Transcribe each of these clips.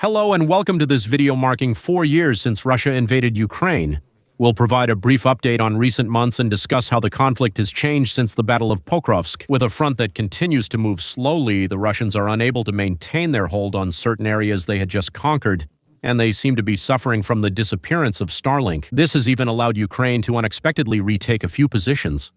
Hello and welcome to this video marking 4 years since Russia invaded Ukraine. We'll provide a brief update on recent months and discuss how the conflict has changed since the Battle of Pokrovsk. With a front that continues to move slowly, the Russians are unable to maintain their hold on certain areas they had just conquered, and they seem to be suffering from the disappearance of Starlink. This has even allowed Ukraine to unexpectedly retake a few positions.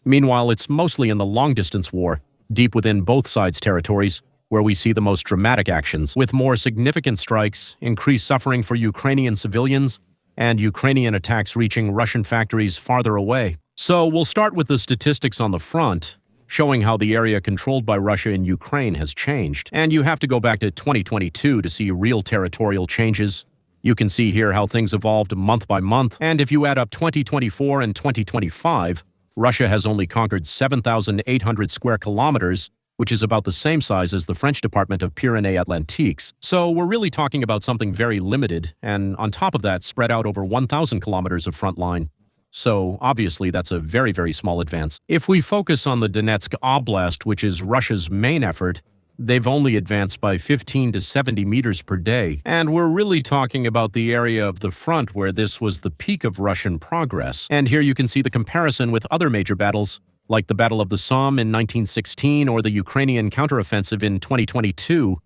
Meanwhile, it's mostly in the long-distance war, deep within both sides' territories, where we see the most dramatic actions, with more significant strikes, increased suffering for Ukrainian civilians, and Ukrainian attacks reaching Russian factories farther away. So we'll start with the statistics on the front, showing how the area controlled by Russia in Ukraine has changed. And you have to go back to 2022 to see real territorial changes. You can see here how things evolved month by month, and if you add up 2024 and 2025, Russia has only conquered 7,800 square kilometers, which is about the same size as the French department of Pyrénées-Atlantiques. So we're really talking about something very limited, and on top of that, spread out over 1,000 kilometers of front line. So obviously that's a very, very small advance. If we focus on the Donetsk Oblast, which is Russia's main effort, they've only advanced by 15 to 70 meters per day. And we're really talking about the area of the front where this was the peak of Russian progress. And here you can see the comparison with other major battles, like the Battle of the Somme in 1916 or the Ukrainian counteroffensive in 2022,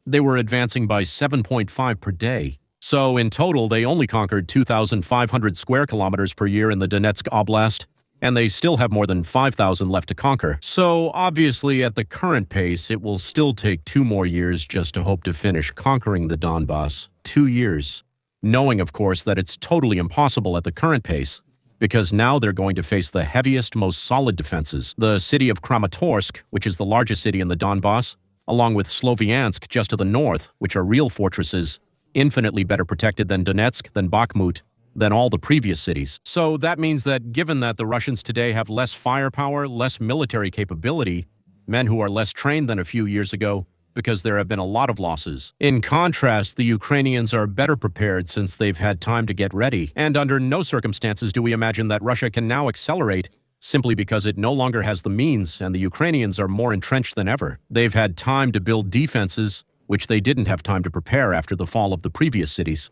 they were advancing by 7.5 per day. So in total, they only conquered 2,500 square kilometers per year in the Donetsk Oblast, and they still have more than 5,000 left to conquer. So obviously, at the current pace, it will still take 2 more years just to hope to finish conquering the Donbass. 2 years. Knowing, of course, that it's totally impossible at the current pace, because now they're going to face the heaviest, most solid defenses. The city of Kramatorsk, which is the largest city in the Donbass, along with Sloviansk just to the north, which are real fortresses, infinitely better protected than Donetsk, than Bakhmut, than all the previous cities. So that means that given that the Russians today have less firepower, less military capability, men who are less trained than a few years ago, because there have been a lot of losses. In contrast, the Ukrainians are better prepared since they've had time to get ready, and under no circumstances do we imagine that Russia can now accelerate simply because it no longer has the means and the Ukrainians are more entrenched than ever. They've had time to build defenses, which they didn't have time to prepare after the fall of the previous cities.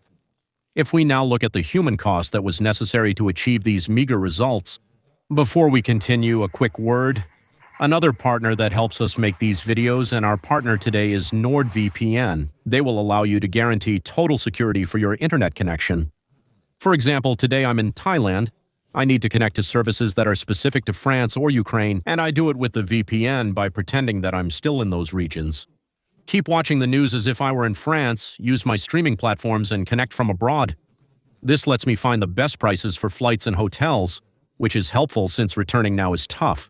If we now look at the human cost that was necessary to achieve these meager results, before we continue, a quick word. Another partner that helps us make these videos, and our partner today is NordVPN. They will allow you to guarantee total security for your internet connection. For example, today I'm in Thailand. I need to connect to services that are specific to France or Ukraine, and I do it with the VPN by pretending that I'm still in those regions. Keep watching the news as if I were in France, use my streaming platforms, and connect from abroad. This lets me find the best prices for flights and hotels, which is helpful since returning now is tough.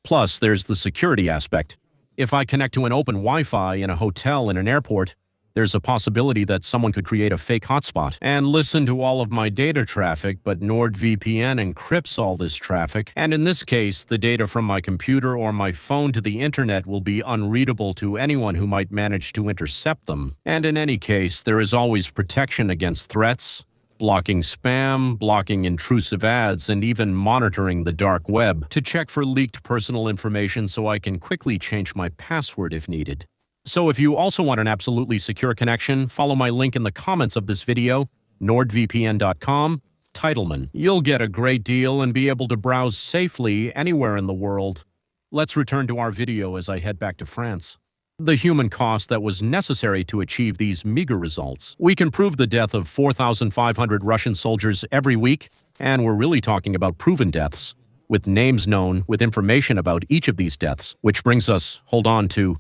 Plus, there's the security aspect. If I connect to an open Wi-Fi in a hotel in an airport, there's a possibility that someone could create a fake hotspot and listen to all of my data traffic, but NordVPN encrypts all this traffic, and in this case, the data from my computer or my phone to the internet will be unreadable to anyone who might manage to intercept them. And in any case, there is always protection against threats, blocking spam, blocking intrusive ads, and even monitoring the dark web to check for leaked personal information so I can quickly change my password if needed. So if you also want an absolutely secure connection, follow my link in the comments of this video, nordvpn.com, Titleman. You'll get a great deal and be able to browse safely anywhere in the world. Let's return to our video as I head back to France. The human cost that was necessary to achieve these meager results. We can prove the death of 4,500 Russian soldiers every week, and we're really talking about proven deaths, with names known, with information about each of these deaths, which brings us, hold on, to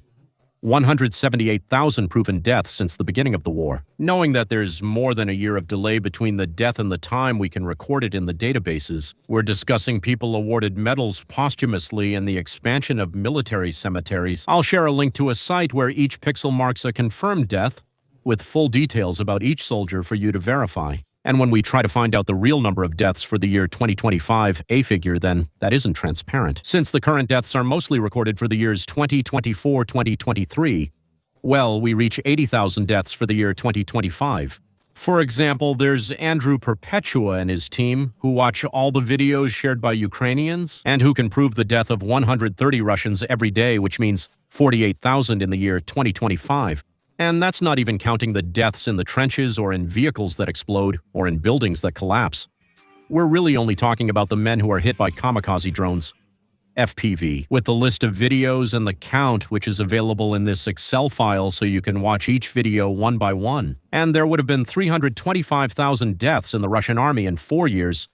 178,000 proven deaths since the beginning of the war. Knowing that there's more than a year of delay between the death and the time we can record it in the databases, we're discussing people awarded medals posthumously and the expansion of military cemeteries. I'll share a link to a site where each pixel marks a confirmed death, with full details about each soldier for you to verify. And when we try to find out the real number of deaths for the year 2025, a figure, then that isn't transparent. Since the current deaths are mostly recorded for the years 2024-2023, well, we reach 80,000 deaths for the year 2025. For example, there's Andrew Perpetua and his team, who watch all the videos shared by Ukrainians, and who can prove the death of 130 Russians every day, which means 48,000 in the year 2025. And that's not even counting the deaths in the trenches or in vehicles that explode or in buildings that collapse. We're really only talking about the men who are hit by kamikaze drones. FPV, with the list of videos and the count, which is available in this Excel file so you can watch each video one by one. And there would have been 325,000 deaths in the Russian army in 4 years.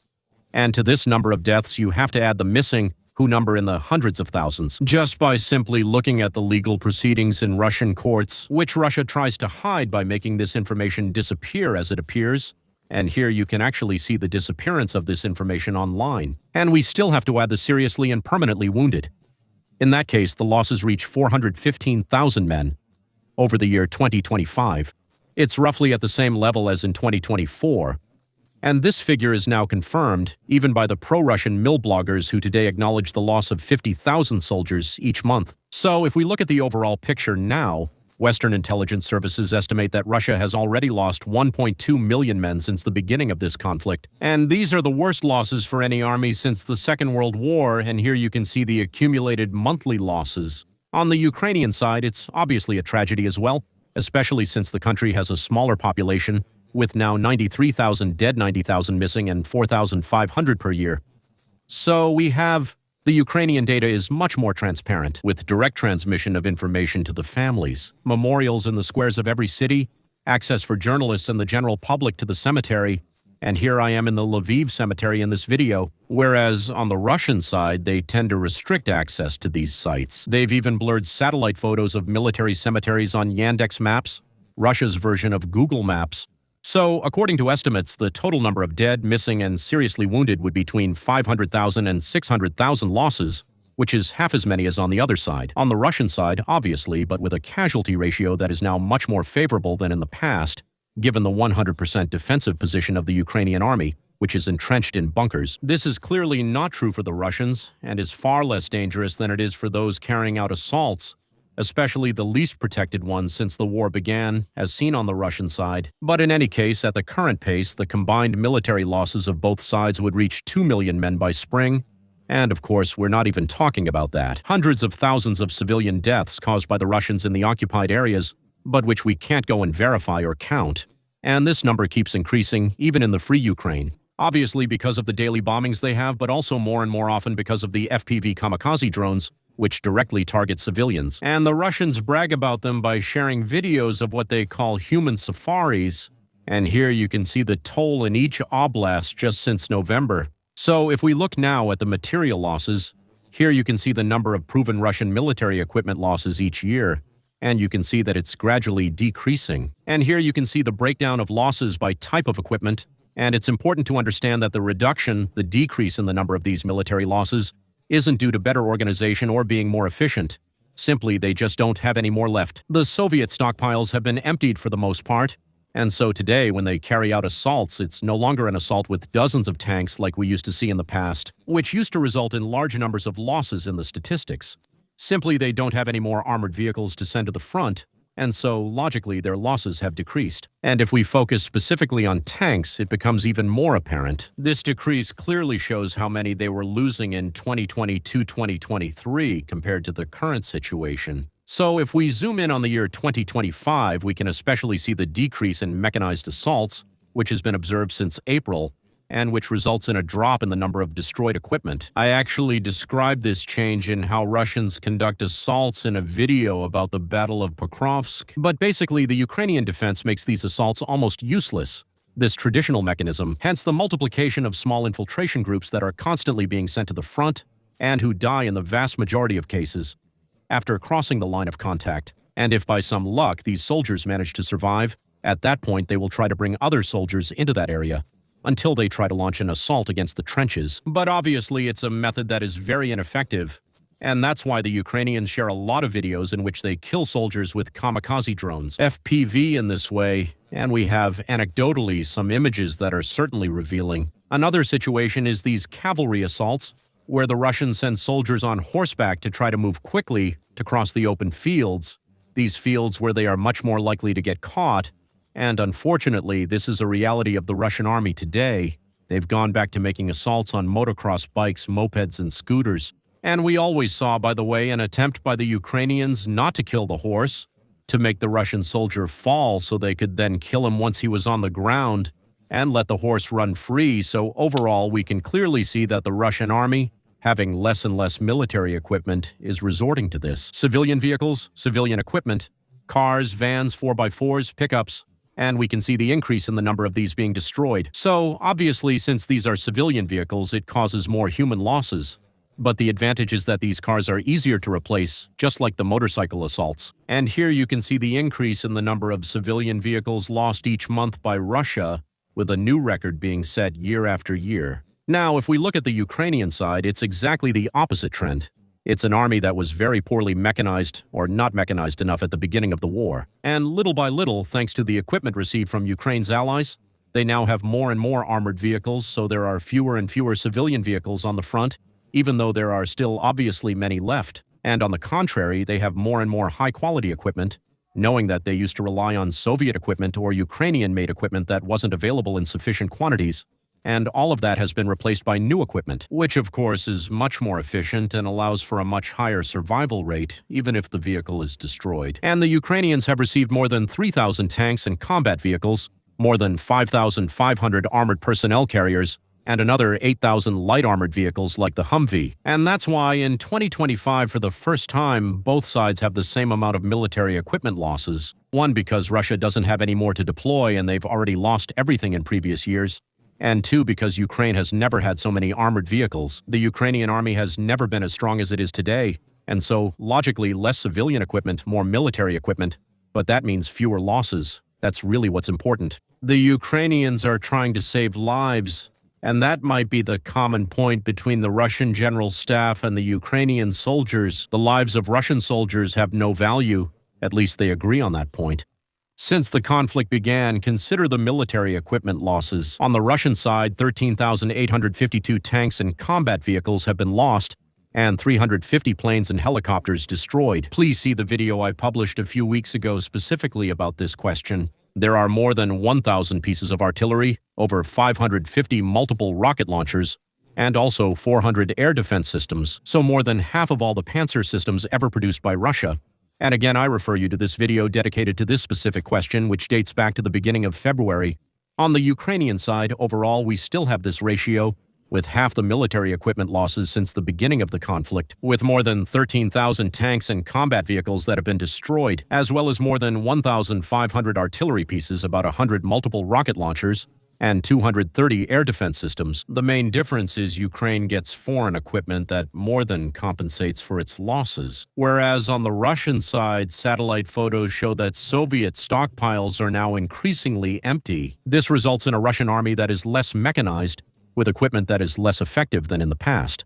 And to this number of deaths, you have to add the missing, who number in the hundreds of thousands, just by simply looking at the legal proceedings in Russian courts, which Russia tries to hide by making this information disappear as it appears. And here you can actually see the disappearance of this information online. And we still have to add the seriously and permanently wounded. In that case, the losses reach 415,000 men over the year 2025. It's roughly at the same level as in 2024. And this figure is now confirmed, even by the pro-Russian mill bloggers who today acknowledge the loss of 50,000 soldiers each month. So if we look at the overall picture now, Western intelligence services estimate that Russia has already lost 1.2 million men since the beginning of this conflict. And these are the worst losses for any army since the Second World War, and here you can see the accumulated monthly losses. On the Ukrainian side, it's obviously a tragedy as well, especially since the country has a smaller population, with now 93,000 dead, 90,000 missing, and 4,500 per year. So we have the Ukrainian data is much more transparent, with direct transmission of information to the families, memorials in the squares of every city, access for journalists and the general public to the cemetery, and here I am in the Lviv cemetery in this video, whereas on the Russian side, they tend to restrict access to these sites. They've even blurred satellite photos of military cemeteries on Yandex Maps, Russia's version of Google Maps. So, according to estimates, the total number of dead, missing, and seriously wounded would be between 500,000 and 600,000 losses, which is half as many as on the other side. On the Russian side, obviously, but with a casualty ratio that is now much more favorable than in the past, given the 100% defensive position of the Ukrainian army, which is entrenched in bunkers. This is clearly not true for the Russians, and is far less dangerous than it is for those carrying out assaults, especially the least protected ones since the war began, as seen on the Russian side. But in any case, at the current pace, the combined military losses of both sides would reach 2 million men by spring. And of course, we're not even talking about that. Hundreds of thousands of civilian deaths caused by the Russians in the occupied areas, but which we can't go and verify or count. And this number keeps increasing, even in the free Ukraine. Obviously because of the daily bombings they have, but also more and more often because of the FPV kamikaze drones, which directly target civilians. And the Russians brag about them by sharing videos of what they call human safaris. And here you can see the toll in each oblast just since November. So if we look now at the material losses, here you can see the number of proven Russian military equipment losses each year. And you can see that it's gradually decreasing. And here you can see the breakdown of losses by type of equipment. And it's important to understand that the decrease in the number of these military losses isn't due to better organization or being more efficient. Simply, they just don't have any more left. The Soviet stockpiles have been emptied for the most part, and so today, when they carry out assaults, it's no longer an assault with dozens of tanks like we used to see in the past, which used to result in large numbers of losses in the statistics. Simply, they don't have any more armored vehicles to send to the front, and so, logically, their losses have decreased. And if we focus specifically on tanks, it becomes even more apparent. This decrease clearly shows how many they were losing in 2022-2023 compared to the current situation. So if we zoom in on the year 2025, we can especially see the decrease in mechanized assaults, which has been observed since April, and which results in a drop in the number of destroyed equipment. I actually described this change in how Russians conduct assaults in a video about the Battle of Pokrovsk. But basically, the Ukrainian defense makes these assaults almost useless, this traditional mechanism, hence the multiplication of small infiltration groups that are constantly being sent to the front and who die in the vast majority of cases after crossing the line of contact. And if by some luck these soldiers manage to survive, at that point they will try to bring other soldiers into that area, until they try to launch an assault against the trenches. But obviously it's a method that is very ineffective, and that's why the Ukrainians share a lot of videos in which they kill soldiers with kamikaze drones, FPV in this way, and we have anecdotally some images that are certainly revealing. Another situation is these cavalry assaults, where the Russians send soldiers on horseback to try to move quickly to cross the open fields, these fields where they are much more likely to get caught. And unfortunately, this is a reality of the Russian army today. They've gone back to making assaults on motocross bikes, mopeds, and scooters. And we always saw, by the way, an attempt by the Ukrainians not to kill the horse, to make the Russian soldier fall so they could then kill him once he was on the ground and let the horse run free. So overall, we can clearly see that the Russian army, having less and less military equipment, is resorting to this. Civilian vehicles, civilian equipment, cars, vans, 4x4s, pickups, and we can see the increase in the number of these being destroyed. So obviously, since these are civilian vehicles, it causes more human losses. But the advantage is that these cars are easier to replace, just like the motorcycle assaults. And here you can see the increase in the number of civilian vehicles lost each month by Russia, with a new record being set year after year. Now, if we look at the Ukrainian side, it's exactly the opposite trend. It's an army that was very poorly mechanized or not mechanized enough at the beginning of the war. And little by little, thanks to the equipment received from Ukraine's allies, they now have more and more armored vehicles, so there are fewer and fewer civilian vehicles on the front, even though there are still obviously many left. And on the contrary, they have more and more high-quality equipment, knowing that they used to rely on Soviet equipment or Ukrainian-made equipment that wasn't available in sufficient quantities. And all of that has been replaced by new equipment, which of course is much more efficient and allows for a much higher survival rate, even if the vehicle is destroyed. And the Ukrainians have received more than 3,000 tanks and combat vehicles, more than 5,500 armored personnel carriers, and another 8,000 light armored vehicles like the Humvee. And that's why in 2025, for the first time, both sides have the same amount of military equipment losses. One, because Russia doesn't have any more to deploy and they've already lost everything in previous years. And two, because Ukraine has never had so many armored vehicles. The Ukrainian army has never been as strong as it is today. And so, logically, less civilian equipment, more military equipment. But that means fewer losses. That's really what's important. The Ukrainians are trying to save lives. And that might be the common point between the Russian general staff and the Ukrainian soldiers. The lives of Russian soldiers have no value. At least they agree on that point. Since the conflict began, consider the military equipment losses. On the Russian side, 13,852 tanks and combat vehicles have been lost, and 350 planes and helicopters destroyed. Please see the video I published a few weeks ago specifically about this question. There are more than 1,000 pieces of artillery, over 550 multiple rocket launchers, and also 400 air defense systems, so more than half of all the Panzer systems ever produced by Russia. And again, I refer you to this video dedicated to this specific question, which dates back to the beginning of February. On the Ukrainian side, overall, we still have this ratio, with half the military equipment losses since the beginning of the conflict, with more than 13,000 tanks and combat vehicles that have been destroyed, as well as more than 1,500 artillery pieces, about 100 multiple rocket launchers, and 230 air defense systems. The main difference is Ukraine gets foreign equipment that more than compensates for its losses. Whereas on the Russian side, satellite photos show that Soviet stockpiles are now increasingly empty. This results in a Russian army that is less mechanized, with equipment that is less effective than in the past.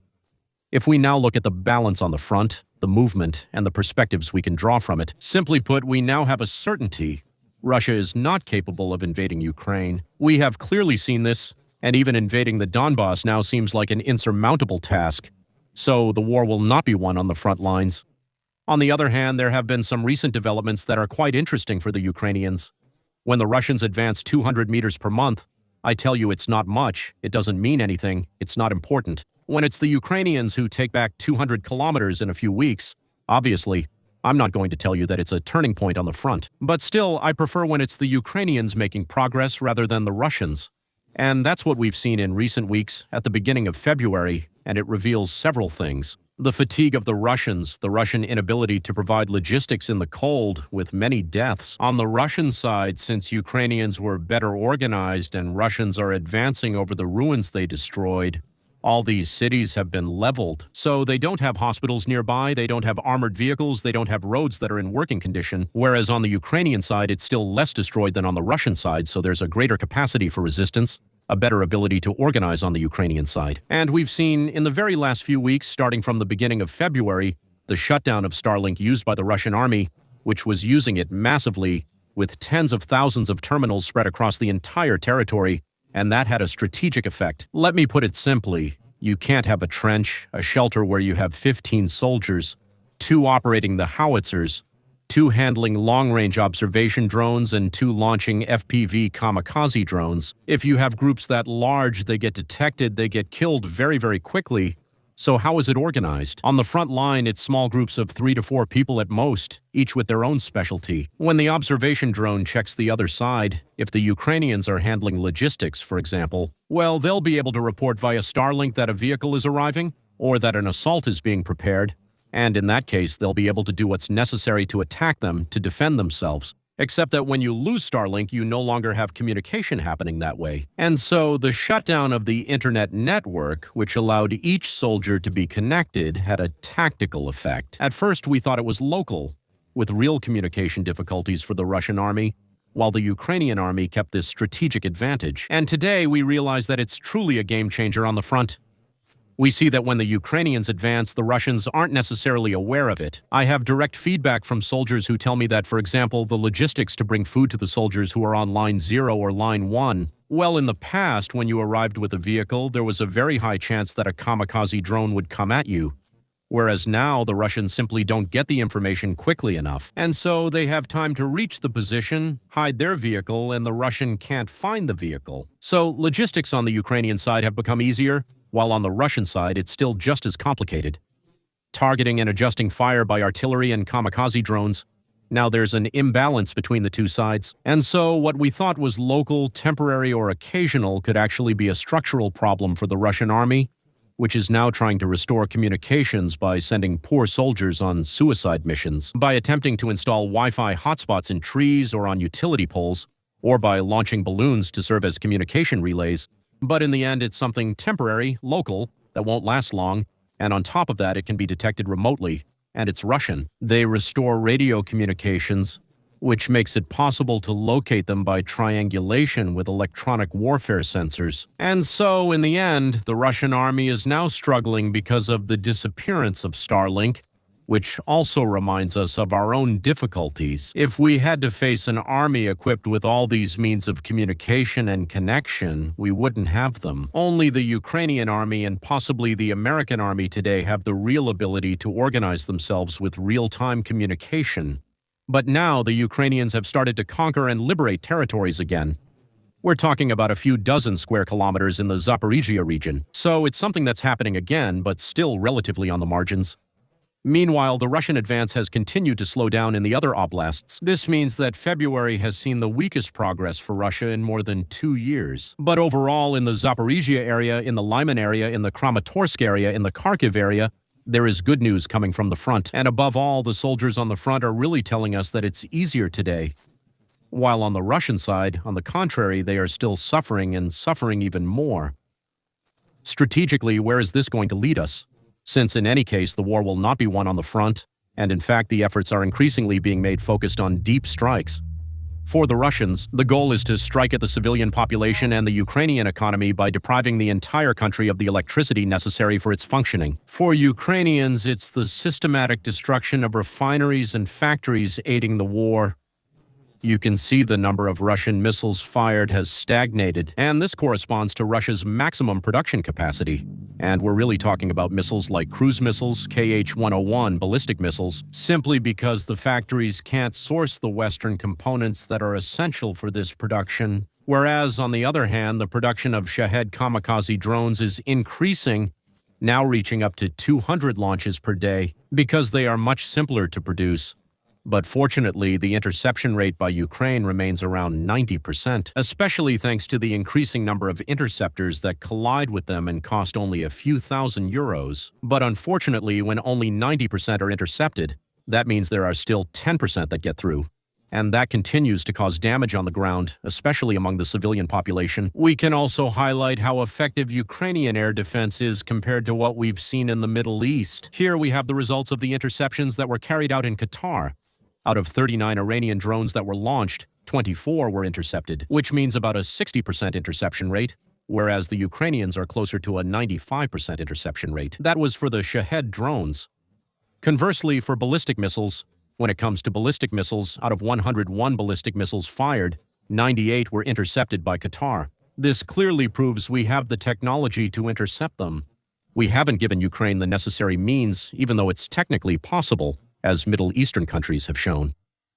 If we now look at the balance on the front, the movement, and the perspectives we can draw from it, simply put, we now have a certainty Russia is not capable of invading Ukraine. We have clearly seen this, and even invading the Donbass now seems like an insurmountable task. So the war will not be won on the front lines. On the other hand, there have been some recent developments that are quite interesting for the Ukrainians. When the Russians advance 200 meters per month, I tell you it's not much, it doesn't mean anything, it's not important. When it's the Ukrainians who take back 200 kilometers in a few weeks, obviously, I'm not going to tell you that it's a turning point on the front. But still, I prefer when it's the Ukrainians making progress rather than the Russians. And that's what we've seen in recent weeks at the beginning of February, and it reveals several things. The fatigue of the Russians, the Russian inability to provide logistics in the cold, with many deaths. On the Russian side, since Ukrainians were better organized and Russians are advancing over the ruins they destroyed, all these cities have been leveled. So they don't have hospitals nearby, they don't have armored vehicles, they don't have roads that are in working condition. Whereas on the Ukrainian side, it's still less destroyed than on the Russian side, so there's a greater capacity for resistance, a better ability to organize on the Ukrainian side. And we've seen in the very last few weeks, starting from the beginning of February, the shutdown of Starlink used by the Russian army, which was using it massively, with tens of thousands of terminals spread across the entire territory, and that had a strategic effect. Let me put it simply, you can't have a trench, a shelter where you have 15 soldiers, 2 operating the howitzers, 2 handling long-range observation drones, and 2 launching FPV kamikaze drones. If you have groups that large, they get detected, they get killed very, very quickly, So how is it organized? On the front line, it's small groups of 3 to 4 people at most, each with their own specialty. When the observation drone checks the other side, if the Ukrainians are handling logistics, for example, well, they'll be able to report via Starlink that a vehicle is arriving or that an assault is being prepared, and in that case, they'll be able to do what's necessary to attack them to defend themselves. Except that when you lose Starlink, you no longer have communication happening that way. And so the shutdown of the internet network, which allowed each soldier to be connected, had a tactical effect. At first, we thought it was local, with real communication difficulties for the Russian army, while the Ukrainian army kept this strategic advantage. And today, we realize that it's truly a game changer on the front. We see that when the Ukrainians advance, the Russians aren't necessarily aware of it. I have direct feedback from soldiers who tell me that, for example, the logistics to bring food to the soldiers who are on line 0 or line 1, well, in the past, when you arrived with a vehicle, there was a very high chance that a kamikaze drone would come at you. Whereas now, the Russians simply don't get the information quickly enough. And so they have time to reach the position, hide their vehicle, and the Russian can't find the vehicle. So logistics on the Ukrainian side have become easier, while on the Russian side, it's still just as complicated. Targeting and adjusting fire by artillery and kamikaze drones. Now there's an imbalance between the two sides. And so what we thought was local, temporary, or occasional could actually be a structural problem for the Russian army, which is now trying to restore communications by sending poor soldiers on suicide missions, by attempting to install Wi-Fi hotspots in trees or on utility poles, or by launching balloons to serve as communication relays. But in the end, it's something temporary, local, that won't last long, and on top of that, it can be detected remotely, and it's Russian. They restore radio communications, which makes it possible to locate them by triangulation with electronic warfare sensors. And so, in the end, the Russian army is now struggling because of the disappearance of Starlink, which also reminds us of our own difficulties. If we had to face an army equipped with all these means of communication and connection, we wouldn't have them. Only the Ukrainian army and possibly the American army today have the real ability to organize themselves with real-time communication. But now the Ukrainians have started to conquer and liberate territories again. We're talking about a few dozen square kilometers in the Zaporizhia region. So it's something that's happening again, but still relatively on the margins. Meanwhile, the Russian advance has continued to slow down in the other oblasts. This means that February has seen the weakest progress for Russia in more than 2 years. But overall, in the Zaporizhia area, in the Lyman area, in the Kramatorsk area, in the Kharkiv area, there is good news coming from the front. And above all, the soldiers on the front are really telling us that it's easier today. While on the Russian side, on the contrary, they are still suffering and suffering even more. Strategically, where is this going to lead us? Since in any case, the war will not be won on the front, and in fact, the efforts are increasingly being made focused on deep strikes. For the Russians, the goal is to strike at the civilian population and the Ukrainian economy by depriving the entire country of the electricity necessary for its functioning. For Ukrainians, it's the systematic destruction of refineries and factories aiding the war. You can see the number of Russian missiles fired has stagnated, and this corresponds to Russia's maximum production capacity. And we're really talking about missiles like cruise missiles, Kh-101 ballistic missiles, simply because the factories can't source the Western components that are essential for this production. Whereas, on the other hand, the production of Shahed kamikaze drones is increasing, now reaching up to 200 launches per day, because they are much simpler to produce. But fortunately, the interception rate by Ukraine remains around 90%, especially thanks to the increasing number of interceptors that collide with them and cost only a few thousand euros. But unfortunately, when only 90% are intercepted, that means there are still 10% that get through. And that continues to cause damage on the ground, especially among the civilian population. We can also highlight how effective Ukrainian air defense is compared to what we've seen in the Middle East. Here we have the results of the interceptions that were carried out in Qatar. Out of 39 Iranian drones that were launched, 24 were intercepted, which means about a 60% interception rate, whereas the Ukrainians are closer to a 95% interception rate. That was for the Shahed drones. Conversely, for ballistic missiles, when it comes to ballistic missiles, out of 101 ballistic missiles fired, 98 were intercepted by Qatar. This clearly proves we have the technology to intercept them. We haven't given Ukraine the necessary means, even though it's technically possible, as Middle Eastern countries have shown.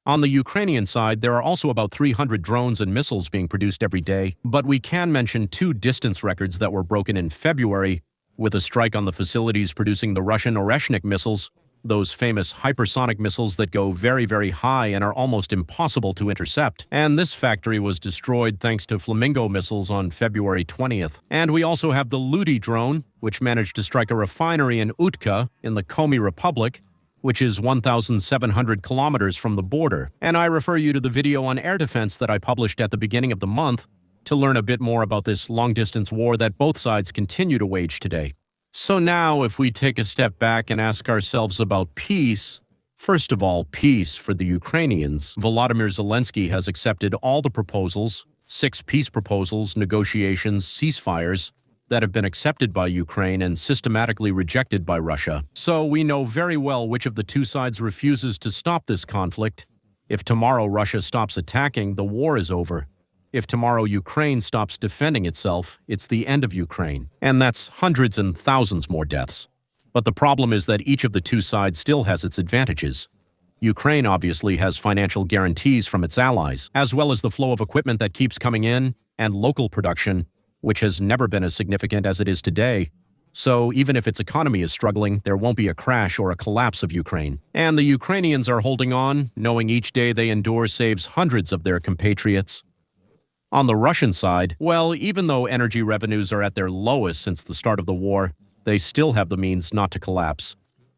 On the Ukrainian side, there are also about 300 drones and missiles being produced every day, but we can mention 2 distance records that were broken in February, With a strike on the facilities producing the Russian Oreshnik missiles, those famous hypersonic missiles that go very, very high and are almost impossible to intercept. And this factory was destroyed thanks to Flamingo missiles on February 20th. And we also have the Ludi drone, which managed to strike a refinery in Utka in the Komi Republic, which is 1,700 kilometers from the border. And I refer you to the video on air defense that I published at the beginning of the month to learn a bit more about this long-distance war that both sides continue to wage today. So now, if we take a step back and ask ourselves about peace, first of all, peace for the Ukrainians. Volodymyr Zelensky has accepted all the proposals, 6 peace proposals, negotiations, ceasefires, that have been accepted by Ukraine and systematically rejected by Russia. So we know very well which of the two sides refuses to stop this conflict. If tomorrow Russia stops attacking, the war is over. If tomorrow Ukraine stops defending itself, it's the end of Ukraine. And that's hundreds and thousands more deaths. But the problem is that each of the two sides still has its advantages. Ukraine obviously has financial guarantees from its allies, as well as the flow of equipment that keeps coming in, and local production, which has never been as significant as it is today. So even if its economy is struggling, there won't be a crash or a collapse of Ukraine. And the Ukrainians are holding on, knowing each day they endure saves hundreds of their compatriots. On the Russian side, well, even though energy revenues are at their lowest since the start of the war, they still have the means not to collapse,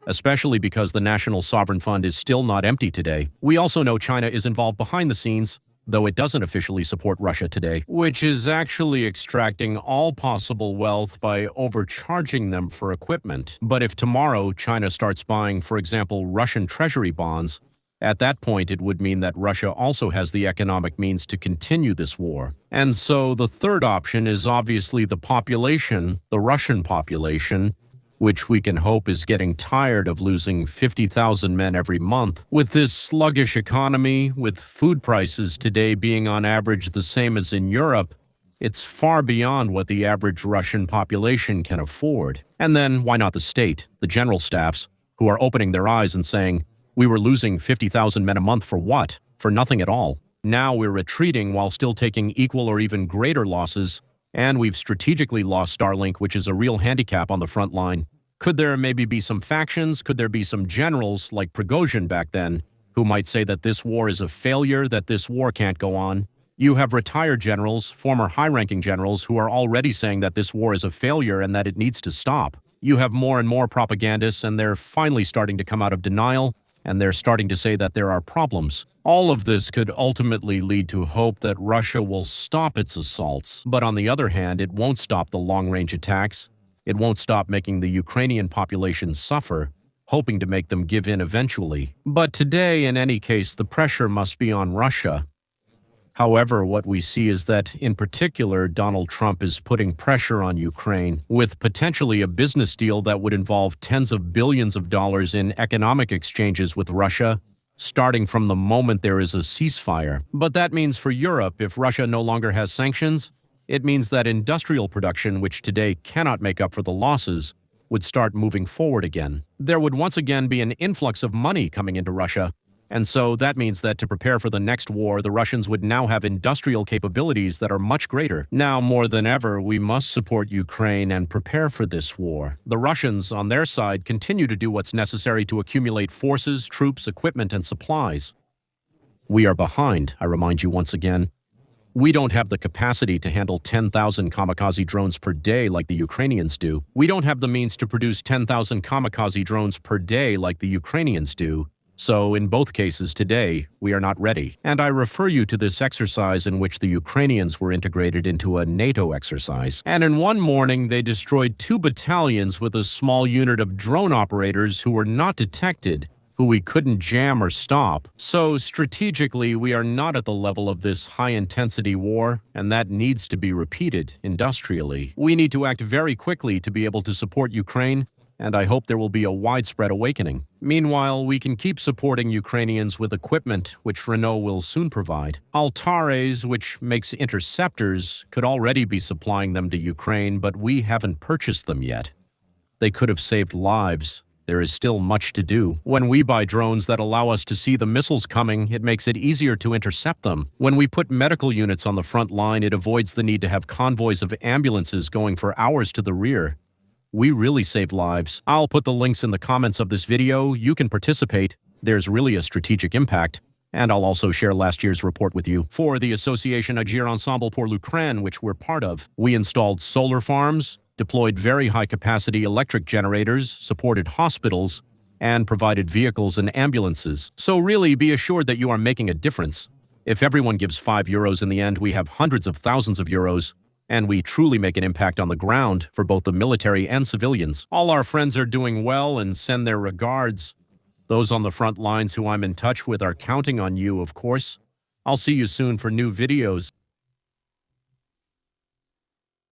especially because the National Sovereign Fund is still not empty today. We also know China is involved behind the scenes, though it doesn't officially support Russia today, which is actually extracting all possible wealth by overcharging them for equipment. But if tomorrow China starts buying, for example, Russian treasury bonds, at that point, it would mean that Russia also has the economic means to continue this war. And so the third option is obviously the population, the Russian population, which we can hope is getting tired of losing 50,000 men every month. With this sluggish economy, with food prices today being on average the same as in Europe, it's far beyond what the average Russian population can afford. And then why not the state, the general staffs, who are opening their eyes and saying, we were losing 50,000 men a month for what? For nothing at all. Now we're retreating while still taking equal or even greater losses, and we've strategically lost Starlink, which is a real handicap on the front line. Could there maybe be some factions? Could there be some generals, like Prigozhin back then, who might say that this war is a failure, that this war can't go on? You have retired generals, former high-ranking generals, who are already saying that this war is a failure and that it needs to stop. You have more and more propagandists, and they're finally starting to come out of denial, and they're starting to say that there are problems. All of this could ultimately lead to hope that Russia will stop its assaults. But on the other hand, it won't stop the long-range attacks. It won't stop making the Ukrainian population suffer, hoping to make them give in eventually. But today, in any case, the pressure must be on Russia. However, what we see is that, in particular, Donald Trump is putting pressure on Ukraine with potentially a business deal that would involve tens of billions of dollars in economic exchanges with Russia, starting from the moment there is a ceasefire. But that means for Europe, if Russia no longer has sanctions, it means that industrial production, which today cannot make up for the losses, would start moving forward again. There would once again be an influx of money coming into Russia. And so that means that to prepare for the next war, the Russians would now have industrial capabilities that are much greater. Now, more than ever, we must support Ukraine and prepare for this war. The Russians, on their side, continue to do what's necessary to accumulate forces, troops, equipment, and supplies. We are behind, I remind you once again. We don't have the capacity to handle 10,000 kamikaze drones per day like the Ukrainians do. We don't have the means to produce 10,000 kamikaze drones per day like the Ukrainians do. So, in both cases today, we are not ready. And I refer you to this exercise in which the Ukrainians were integrated into a NATO exercise. And in one morning, they destroyed 2 battalions with a small unit of drone operators who were not detected, who we couldn't jam or stop. So, strategically, we are not at the level of this high-intensity war, and that needs to be repeated industrially. We need to act very quickly to be able to support Ukraine, and I hope there will be a widespread awakening. Meanwhile, we can keep supporting Ukrainians with equipment, which Renault will soon provide. Altares, which makes interceptors, could already be supplying them to Ukraine, but we haven't purchased them yet. They could have saved lives. There is still much to do. When we buy drones that allow us to see the missiles coming, it makes it easier to intercept them. When we put medical units on the front line, it avoids the need to have convoys of ambulances going for hours to the rear. We really save lives. I'll put the links in the comments of this video. You can participate. There's really a strategic impact. And I'll also share last year's report with you. For the Association Agir Ensemble pour l'Ukraine, which we're part of, we installed solar farms, deployed very high-capacity electric generators, supported hospitals, and provided vehicles and ambulances. So really, be assured that you are making a difference. If everyone gives €5 in the end, we have hundreds of thousands of euros, and we truly make an impact on the ground for both the military and civilians. All our friends are doing well and send their regards. Those on the front lines who I'm in touch with are counting on you, of course. I'll see you soon for new videos.